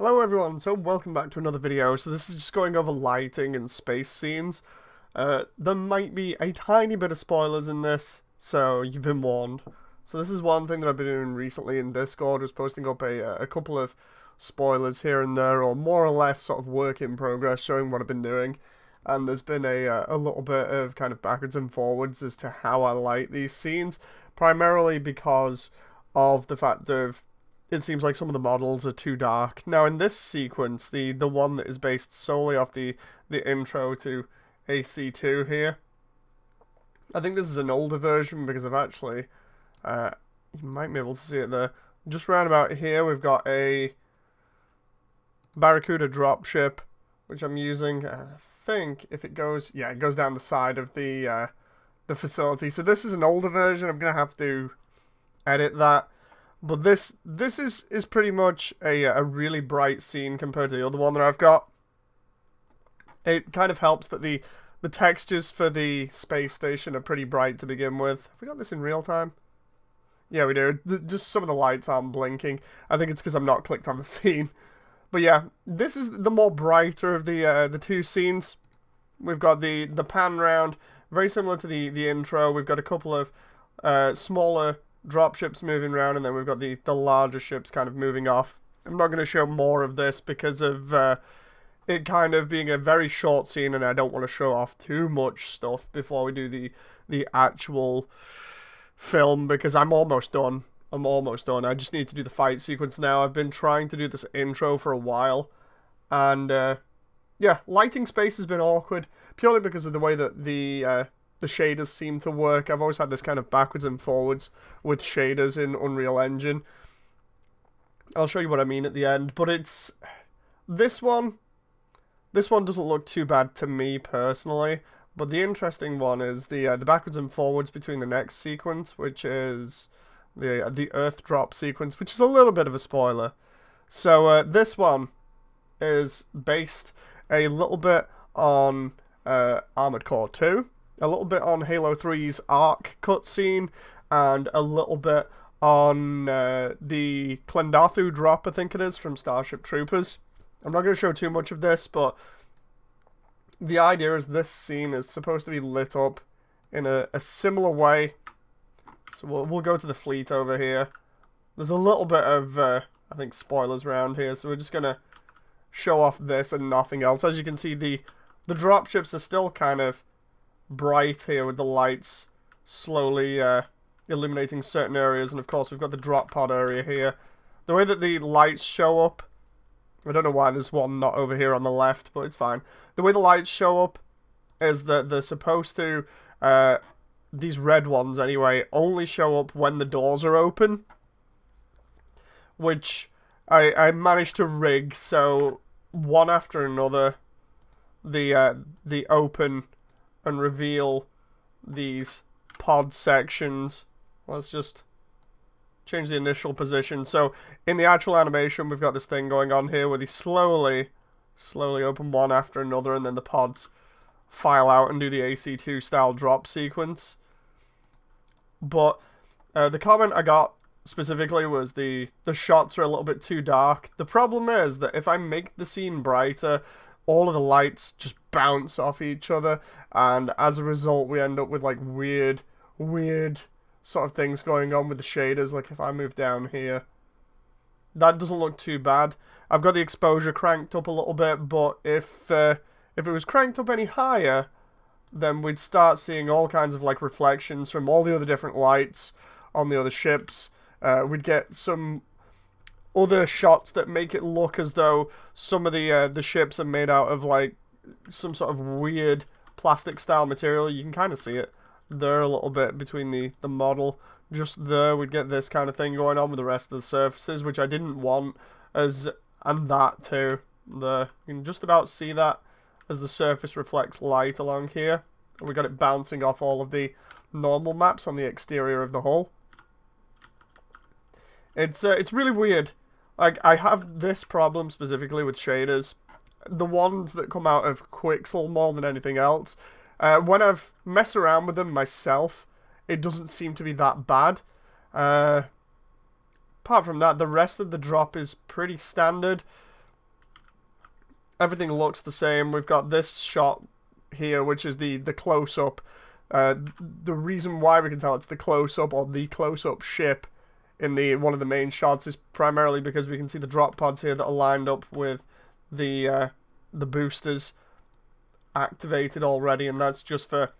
Hello everyone, so welcome back to another video. So this is just going over lighting and space scenes. There might be a tiny bit of spoilers in this, so you've been warned. So this is one thing that I've been doing recently in Discord, was posting up a couple of spoilers here and there, or more or less sort of work in progress, showing what I've been doing. And there's been a little bit of kind of backwards and forwards as to how I light these scenes, primarily because of the fact that it seems like some of the models are too dark. Now in this sequence, the one that is based solely off the intro to AC2 here, I think this is an older version because I've actually, you might be able to see it there, just round about here we've got a Barracuda dropship, which I'm using. I think if it goes, yeah, it goes down the side of the facility. So this is an older version. I'm gonna have to edit that. But this is pretty much a really bright scene compared to the other one that I've got. It kind of helps that the textures for the space station are pretty bright to begin with. Have we got this in real time? Yeah, we do. Just some of the lights aren't blinking. I think it's because I'm not clicked on the scene. But yeah, this is the more brighter of the two scenes. We've got the pan round, very similar to the intro. We've got a couple of smaller dropships moving around, and then we've got the larger ships kind of moving off. I'm not going to show more of this because of it kind of being a very short scene, and I don't want to show off too much stuff before we do the actual film, because I'm almost done. I just need to do the fight sequence now. I've been trying to do this intro for a while, and yeah, lighting space has been awkward, purely because of the way that the shaders seem to work. I've always had this kind of backwards and forwards with shaders in Unreal Engine. I'll show you what I mean at the end, but it's this one doesn't look too bad to me personally, but the interesting one is the backwards and forwards between the next sequence, which is the Earth drop sequence, which is a little bit of a spoiler. So this one is based a little bit on Armored Core 2, a little bit on Halo 3's Arc cutscene, and a little bit on the Klendathu drop, I think it is, from Starship Troopers. I'm not going to show too much of this, but the idea is this scene is supposed to be lit up in a similar way. So we'll go to the fleet over here. There's a little bit of, I think, spoilers around here, so we're just going to show off this and nothing else. As you can see, the dropships are still kind of bright here with the lights slowly illuminating certain areas, and of course we've got the drop pod area here. The way that the lights show up, I don't know why there's one not over here on the left, but it's fine. The way the lights show up is that they're supposed to, these red ones anyway, only show up when the doors are open, which I managed to rig, so one after another the open and reveal these pod sections. Let's just change the initial position. So in the actual animation, we've got this thing going on here where they slowly open one after another, and then the pods file out and do the AC2 style drop sequence. But the comment I got specifically was the shots are a little bit too dark. The problem is that if I make the scene brighter, all of the lights just bounce off each other, and as a result we end up with like weird sort of things going on with the shaders. Like if I move down here, that doesn't look too bad. I've got the exposure cranked up a little bit, but if it was cranked up any higher, then we'd start seeing all kinds of like reflections from all the other different lights on the other ships. We'd get some other shots that make it look as though some of the ships are made out of like some sort of weird plastic style material. You can kind of see it there a little bit between the model. Just there we'd get this kind of thing going on with the rest of the surfaces, which I didn't want, and that too. You can just about see that as the surface reflects light along here. And we got it bouncing off all of the normal maps on the exterior of the hull. It's really weird. Like, I have this problem specifically with shaders. The ones that come out of Quixel more than anything else. When I've messed around with them myself, it doesn't seem to be that bad. Apart from that, the rest of the drop is pretty standard. everything looks the same. We've got this shot here, which is the close-up. The reason why we can tell it's the close-up or the close-up ship in the one of the main shots is primarily because we can see the drop pods here that are lined up with the boosters activated already, and that's just for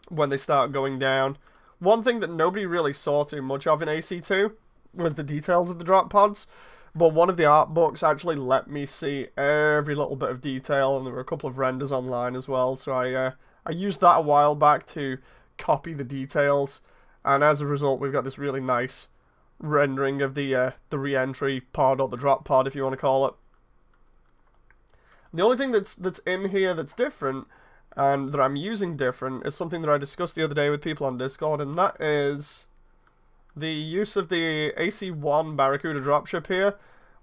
when they start going down. One thing that nobody really saw too much of in AC2 was the details of the drop pods, but one of the art books actually let me see every little bit of detail, and there were a couple of renders online as well, so I used that a while back to copy the details, and as a result we've got this really nice rendering of the re-entry pod, or the drop pod if you want to call it. The only thing that's in here that's different, and that I'm using different, is something that I discussed the other day with people on Discord, and that is the use of the AC1 Barracuda dropship here,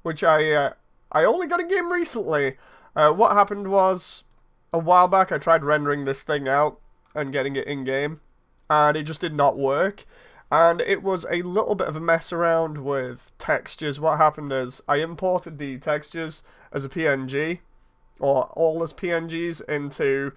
which I only got in game recently. What happened was, a while back I tried rendering this thing out and getting it in-game, and it just did not work. And it was a little bit of a mess around with textures. What happened is, I imported the textures as a PNG, or all as PNGs, into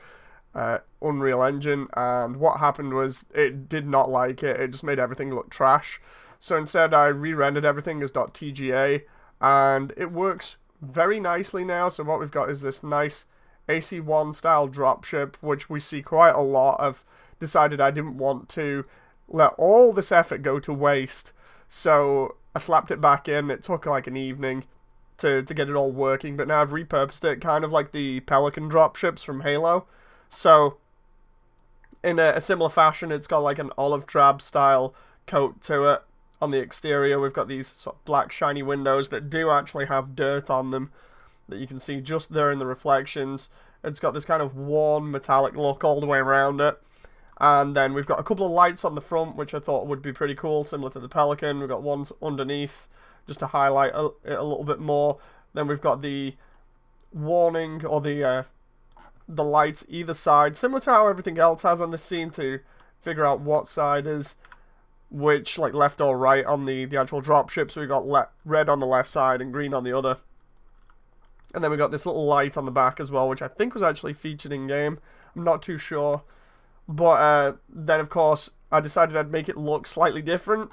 Unreal Engine, and what happened was it did not like it. It just made everything look trash. So instead I re-rendered everything as .tga, and it works very nicely now. So what we've got is this nice AC1 style dropship, which we see quite a lot. I've decided I didn't want to let all this effort go to waste, so I slapped it back in. It took like an evening to get it all working, but now I've repurposed it kind of like the Pelican dropships from Halo. So in a similar fashion, it's got like an olive drab style coat to it. On the exterior we've got these sort of black shiny windows that do actually have dirt on them that you can see just there in the reflections. It's got this kind of worn metallic look all the way around it. And then we've got a couple of lights on the front, which I thought would be pretty cool, similar to the Pelican. We've got ones underneath, just to highlight it a little bit more. Then we've got the warning, or the lights either side, similar to how everything else has on this scene, to figure out what side is which, like left or right on the actual dropship. So we've got red on the left side and green on the other. And then we got this little light on the back as well, which I think was actually featured in-game. I'm not too sure. But then, of course, I decided I'd make it look slightly different.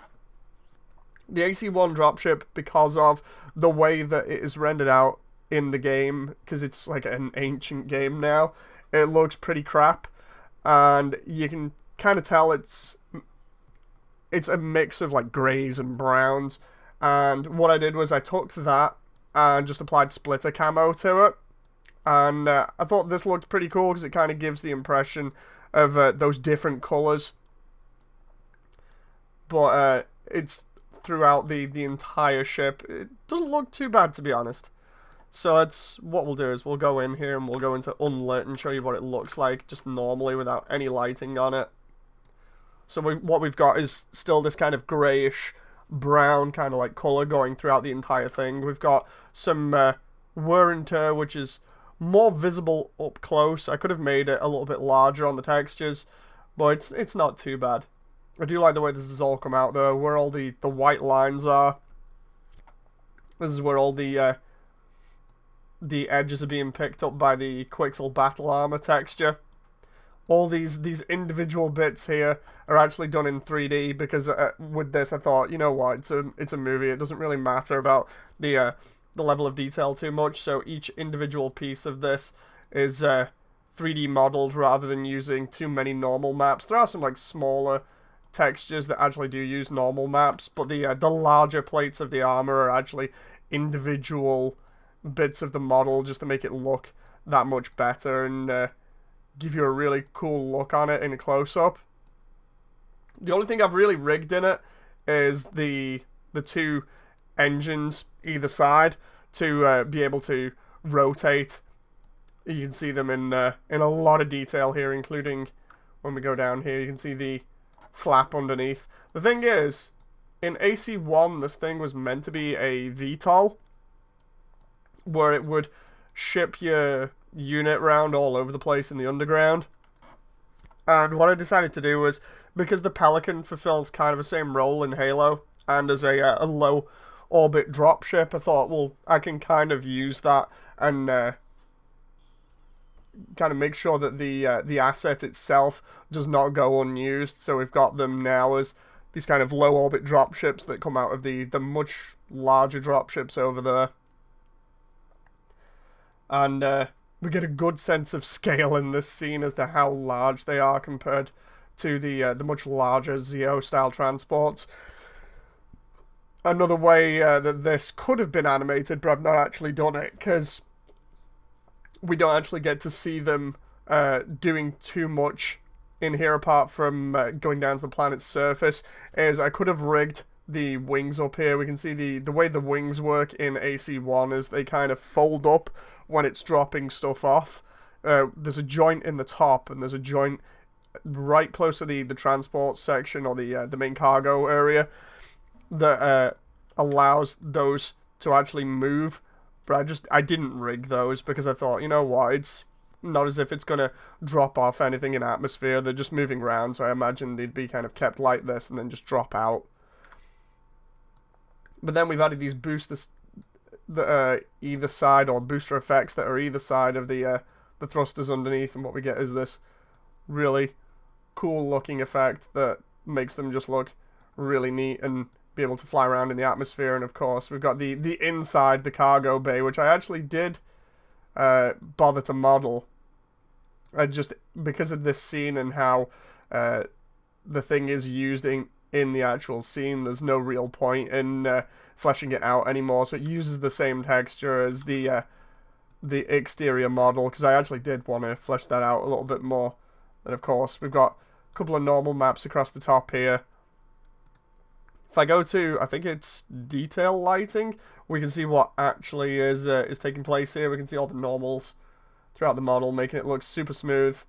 The AC1 dropship, because of the way that it is rendered out in the game, because it's like an ancient game now, it looks pretty crap. And you can kind of tell it's a mix of like greys and browns. And what I did was I took that and just applied splitter camo to it. And I thought this looked pretty cool because it kind of gives the impression of those different colours, but it's throughout the entire ship. It doesn't look too bad, to be honest. So that's what we'll do, is we'll go in here and we'll go into unlit and show you what it looks like just normally without any lighting on it. So what we've got is still this kind of greyish brown kind of like colour going throughout the entire thing. We've got some wear and tear, which is more visible up close. I could have made it a little bit larger on the textures, but it's not too bad. I do like the way this has all come out though, where all the white lines are. This is where all the edges are being picked up by the Quixel Battle Armor texture. All these individual bits here are actually done in 3D, because with this I thought, you know what, it's a movie, it doesn't really matter about the level of detail too much, so each individual piece of this is 3D modeled rather than using too many normal maps. There are some like smaller textures that actually do use normal maps, but the larger plates of the armor are actually individual bits of the model, just to make it look that much better and give you a really cool look on it in a close-up. The only thing I've really rigged in it is the two engines either side to be able to rotate. You can see them in a lot of detail here, including when we go down here, you can see the flap underneath. The thing is, in AC1, this thing was meant to be a VTOL, where it would ship your unit around all over the place in the underground. And what I decided to do was, because the Pelican fulfills kind of the same role in Halo, and as a low orbit dropship. I thought, well, I can kind of use that and kind of make sure that the asset itself does not go unused. So we've got them now as these kind of low orbit dropships that come out of the much larger dropships over there. And we get a good sense of scale in this scene as to how large they are compared to the much larger Zeo-style transports. Another way that this could have been animated, but I've not actually done it, because we don't actually get to see them doing too much in here apart from going down to the planet's surface, is I could have rigged the wings up here. We can see the way the wings work in AC1 is they kind of fold up when it's dropping stuff off. There's a joint in the top, and there's a joint right close to the transport section, or the main cargo area, that allows those to actually move. But I didn't rig those because I thought, you know what, it's not as if it's going to drop off anything in atmosphere. They're just moving around, so I imagine they'd be kind of kept like this and then just drop out. But then we've added these boosters that are either side, or booster effects that are either side of the thrusters underneath, and what we get is this really cool looking effect that makes them just look really neat and be able to fly around in the atmosphere. And of course we've got the inside, the cargo bay, which I actually did bother to model. Just because of this scene and how the thing is used in the actual scene, there's no real point in fleshing it out anymore, so it uses the same texture as the exterior model, because I actually did want to flesh that out a little bit more. And of course we've got a couple of normal maps across the top here. If I go to, I think it's detail lighting, we can see what actually is taking place here. We can see all the normals throughout the model, making it look super smooth,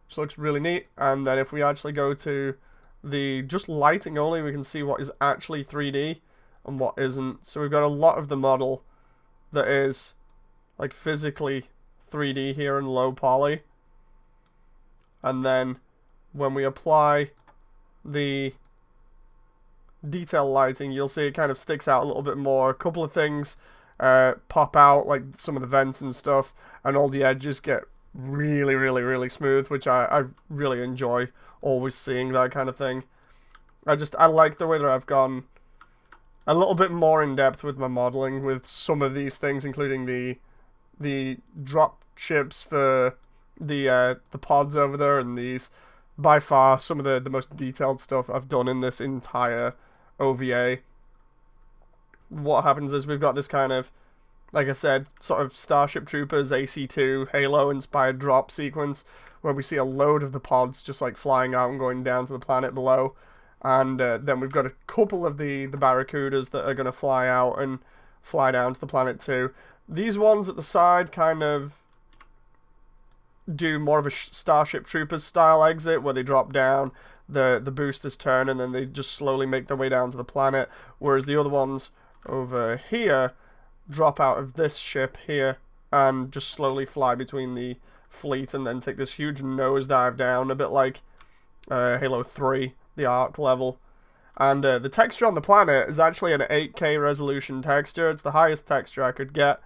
which looks really neat. And then if we actually go to the just lighting only, we can see what is actually 3D and what isn't. So we've got a lot of the model that is like physically 3D here in low poly. And then when we apply the detail lighting, you'll see it kind of sticks out a little bit more. A couple of things pop out, like some of the vents and stuff, and all the edges get really, really, really smooth, which I really enjoy always seeing that kind of thing. I like the way that I've gone a little bit more in depth with my modeling with some of these things, including the drop ships for the pods over there, and these by far some of the most detailed stuff I've done in this entire OVA. What happens is we've got this kind of, like I said, sort of Starship Troopers AC2 Halo inspired drop sequence where we see a load of the pods just like flying out and going down to the planet below. And then we've got a couple of the Barracudas that are going to fly out and fly down to the planet too. These ones at the side kind of do more of a Starship Troopers style exit where they drop down, the boosters turn, and then they just slowly make their way down to the planet, whereas the other ones over here drop out of this ship here and just slowly fly between the fleet and then take this huge nosedive down, a bit like Halo 3, the Arc level. And the texture on the planet is actually an 8K resolution texture. It's the highest texture I could get.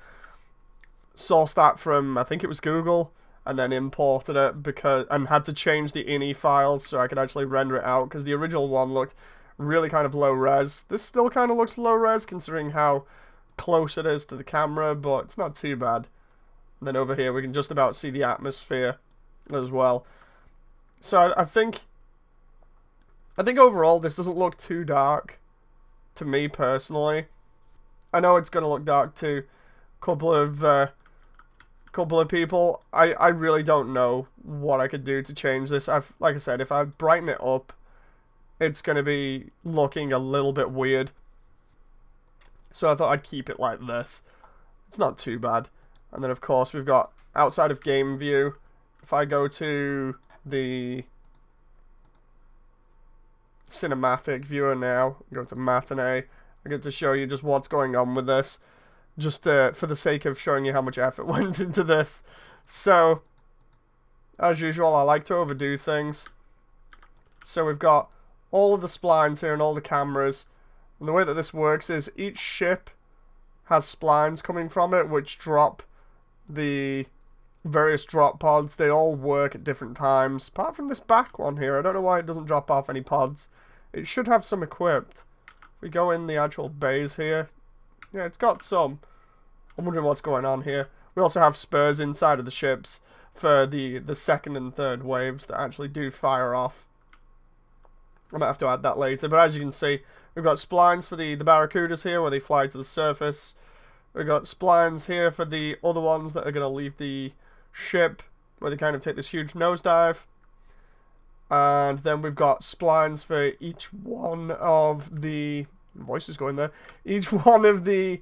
Sourced that from, I think it was Google, and then imported it and had to change the INI files so I could actually render it out, because the original one looked really kind of low res. This still kind of looks low res considering how close it is to the camera, but it's not too bad. And then over here we can just about see the atmosphere as well. So I think overall this doesn't look too dark to me personally. I know it's gonna look dark to a couple of people. I really don't know what I could do to change this. Like I said, if I brighten it up, it's going to be looking a little bit weird. So I thought I'd keep it like this. It's not too bad. And then of course we've got outside of game view. If I go to the cinematic viewer now, go to matinee, I get to show you just what's going on with this. Just for the sake of showing you how much effort went into this. So, as usual, I like to overdo things. So we've got all of the splines here and all the cameras And the way that this works is each ship has splines coming from it, which drop the various drop pods. They all work at different times, apart from this back one here. I don't know why it doesn't drop off any pods. It should have some equipped. If we go in the actual bays here, yeah, it's got some. I'm wondering what's going on here. We also have spurs inside of the ships for the second and third waves that actually do fire off. I might have to add that later, but as you can see, we've got splines for the Barracudas here where they fly to the surface. We've got splines here for the other ones that are going to leave the ship where they kind of take this huge nosedive. And then we've got splines for each one of the... voice is going there. Each one of the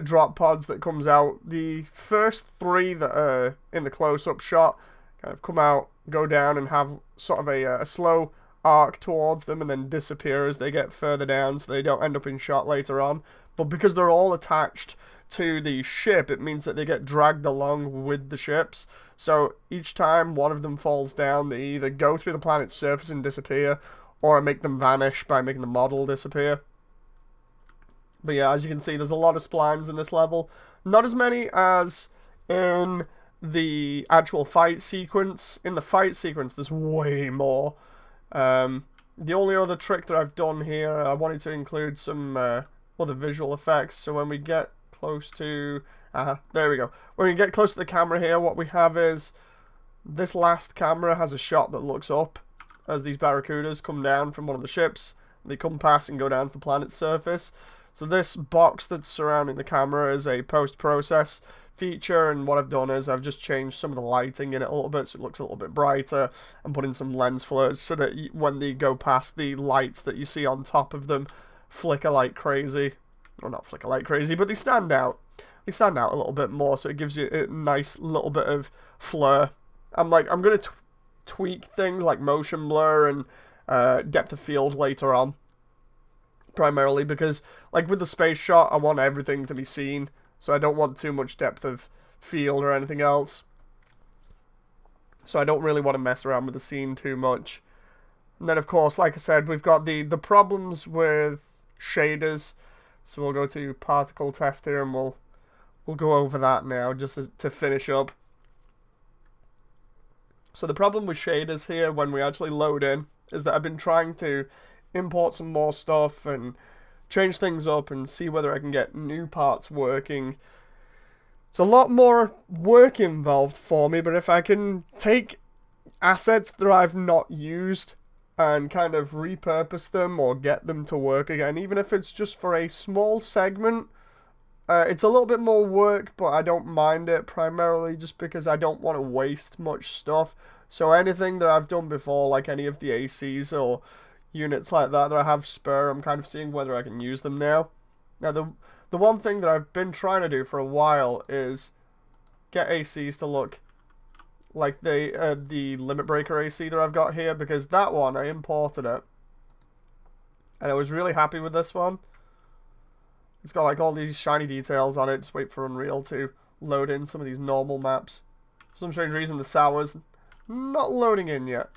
drop pods that comes out. The first three that are in the close-up shot kind of come out, go down, and have sort of a slow arc towards them and then disappear as they get further down so they don't end up in shot later on. But because they're all attached to the ship, it means that they get dragged along with the ships. So each time one of them falls down, they either go through the planet's surface and disappear, or make them vanish by making the model disappear. But yeah, as you can see, there's a lot of splines in this level. Not as many as in the actual fight sequence. In the fight sequence, there's way more. The only other trick that I've done here, I wanted to include some other visual effects. So when we get close to... there we go. When we get close to the camera here, what we have is... this last camera has a shot that looks up as these Barracudas come down from one of the ships. They come past and go down to the planet's surface. So this box that's surrounding the camera is a post-process feature, and what I've done is I've just changed some of the lighting in it a little bit so it looks a little bit brighter, and put in some lens flares so that when they go past, the lights that you see on top of them flicker like crazy. Well, not flicker like crazy, but they stand out. They stand out a little bit more, so it gives you a nice little bit of flair. I'm going to tweak things like motion blur and depth of field later on. Primarily because, like with the space shot, I want everything to be seen. So I don't want too much depth of field or anything else. So I don't really want to mess around with the scene too much. And then, of course, like I said, we've got the problems with shaders. So we'll go to particle test here and we'll go over that now just to finish up. So the problem with shaders here when we actually load in is that I've been trying to import some more stuff and change things up and see whether I can get new parts working. It's a lot more work involved for me, but if I can take assets that I've not used and kind of repurpose them or get them to work again, even if it's just for a small segment, it's a little bit more work, but I don't mind it, primarily just because I don't want to waste much stuff. So anything that I've done before, like any of the ACs or units like that I have spare, I'm kind of seeing whether I can use them now. Now, the one thing that I've been trying to do for a while is get ACs to look like the Limit Breaker AC that I've got here, because that one, I imported it. And I was really happy with this one. It's got like all these shiny details on it. Just wait for Unreal to load in some of these normal maps. For some strange reason, the Sour's not loading in yet.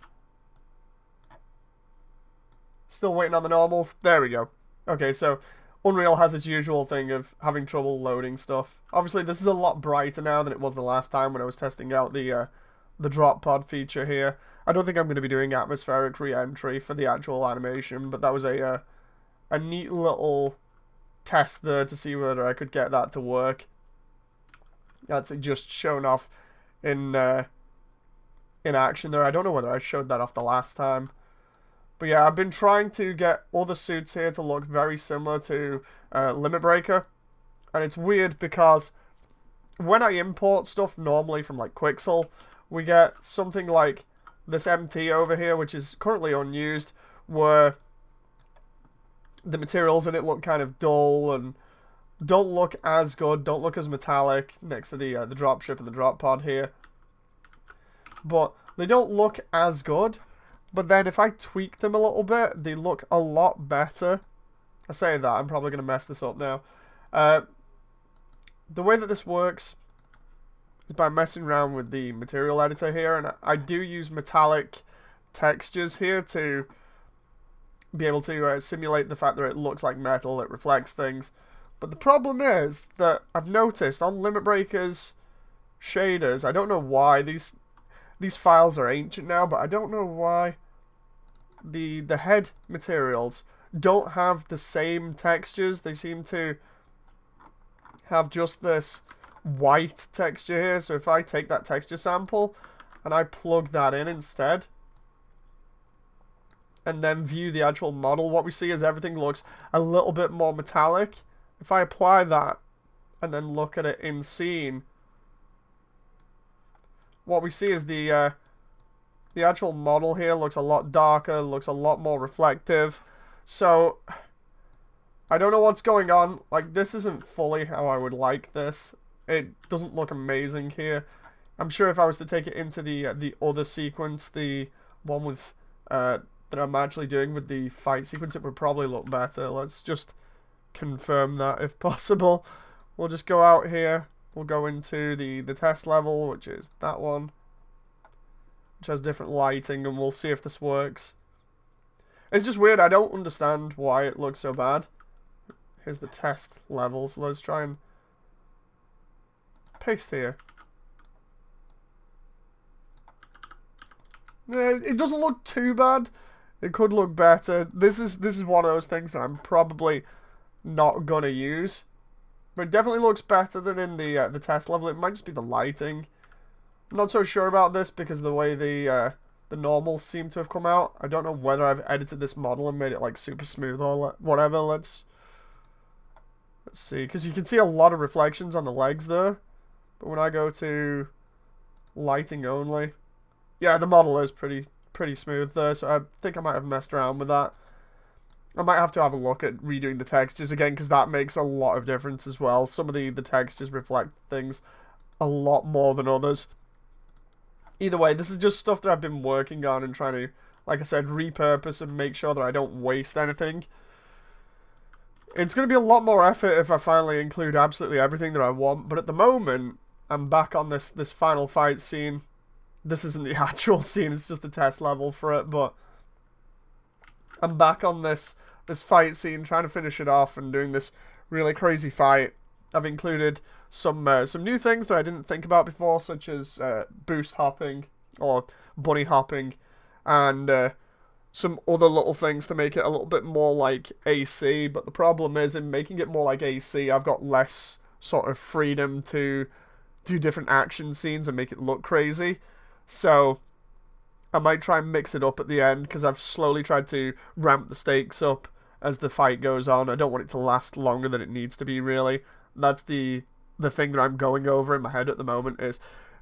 Still waiting on the normals. There we go. Okay, so Unreal has its usual thing of having trouble loading stuff. Obviously, this is a lot brighter now than it was the last time when I was testing out the drop pod feature here. I don't think I'm going to be doing atmospheric re-entry for the actual animation, but that was a neat little test there to see whether I could get that to work. That's just shown off in action there. I don't know whether I showed that off the last time. But yeah, I've been trying to get other suits here to look very similar to Limit Breaker. And it's weird because when I import stuff normally from like Quixel, we get something like this MT over here, which is currently unused, where the materials in it look kind of dull and don't look as good, don't look as metallic next to the dropship and the drop pod here. But they don't look as good. But then if I tweak them a little bit, they look a lot better. I say that, I'm probably going to mess this up now. The way that this works is by messing around with the material editor here. And I do use metallic textures here to be able to simulate the fact that it looks like metal, it reflects things. But the problem is that I've noticed on Limit Breaker's shaders, I don't know why these files are ancient now, but I don't know why the head materials don't have the same textures. They seem to have just this white texture here. So if I take that texture sample and I plug that in instead and then view the actual model, what we see is everything looks a little bit more metallic. If I apply that and then look at it in scene, what we see is the actual model here looks a lot darker, looks a lot more reflective. So I don't know what's going on. Like, this isn't fully how I would like this. It doesn't look amazing here. I'm sure if I was to take it into the other sequence, the one with that I'm actually doing with the fight sequence, it would probably look better. Let's just confirm that if possible. We'll just go out here. We'll go into the test level, which is that one, which has different lighting, and we'll see if this works. It's just weird. I don't understand why it looks so bad. Here's the test levels. Let's try and paste here. It doesn't look too bad. It could look better. This is one of those things that I'm probably not gonna use, but it definitely looks better than in the test level. It might just be the lighting. I'm not so sure about this because of the way the normals seem to have come out. I don't know whether I've edited this model and made it like super smooth or whatever. Let's see, because you can see a lot of reflections on the legs there. But when I go to lighting only, yeah, the model is pretty smooth there. So I think I might have messed around with that. I might have to have a look at redoing the textures again, because that makes a lot of difference as well. Some of the textures reflect things a lot more than others. Either way, this is just stuff that I've been working on and trying to, like I said, repurpose and make sure that I don't waste anything. It's going to be a lot more effort if I finally include absolutely everything that I want, but at the moment, I'm back on this final fight scene. This isn't the actual scene, it's just a test level for it, but I'm back on this fight scene, trying to finish it off and doing this really crazy fight. I've included some new things that I didn't think about before, such as boost hopping or bunny hopping, and some other little things to make it a little bit more like AC. But the problem is, in making it more like AC, I've got less sort of freedom to do different action scenes and make it look crazy. So I might try and mix it up at the end, because I've slowly tried to ramp the stakes up as the fight goes on. I don't want it to last longer than it needs to be, really. That's the thing that I'm going over in my head at the moment is,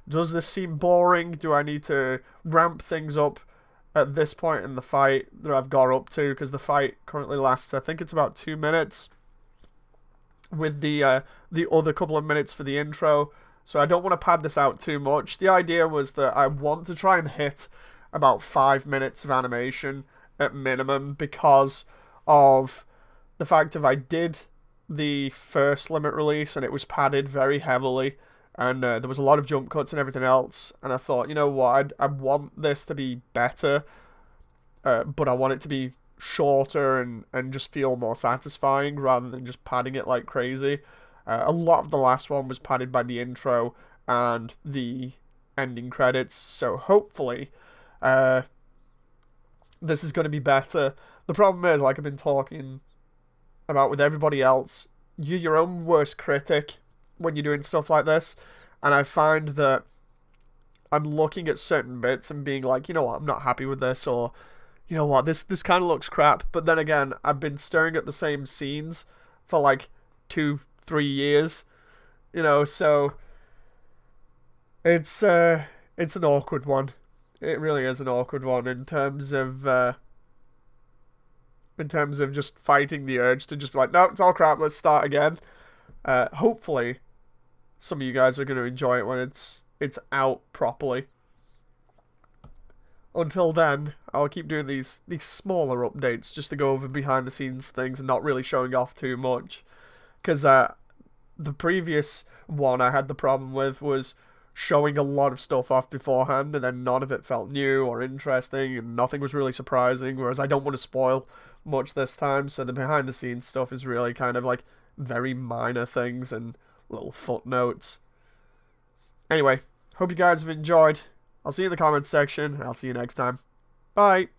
does this seem boring? Do I need to ramp things up at this point in the fight that I've got up to? Because the fight currently lasts, I think it's about 2 minutes, with the other couple of minutes for the intro. So I don't want to pad this out too much. The idea was that I want to try and hit about 5 minutes of animation at minimum, because of the fact if I did the first Limit release and it was padded very heavily, and there was a lot of jump cuts and everything else, and I thought, you know what, I want this to be better, but I want it to be shorter and just feel more satisfying rather than just padding it like crazy. A lot of the last one was padded by the intro and the ending credits, so hopefully this is going to be better. The problem is, like I've been talking about with everybody else, you're your own worst critic when you're doing stuff like this, and I find that I'm looking at certain bits and being like, you know what, I'm not happy with this, or you know what, this kind of looks crap. But then again, I've been staring at the same scenes for like 2-3 years, you know, so it's an awkward one. It really is an awkward one in terms of just fighting the urge to just be like, no, it's all crap, let's start again. Hopefully some of you guys are going to enjoy it when it's out properly. Until then, I'll keep doing these smaller updates just to go over behind the scenes things and not really showing off too much. Because the previous one I had the problem with was showing a lot of stuff off beforehand, and then none of it felt new or interesting, and nothing was really surprising, whereas I don't want to spoil much this time, so the behind the scenes stuff is really kind of like very minor things and little footnotes. Anyway, hope you guys have enjoyed. I'll see you in the comments section, and I'll see you next time. Bye!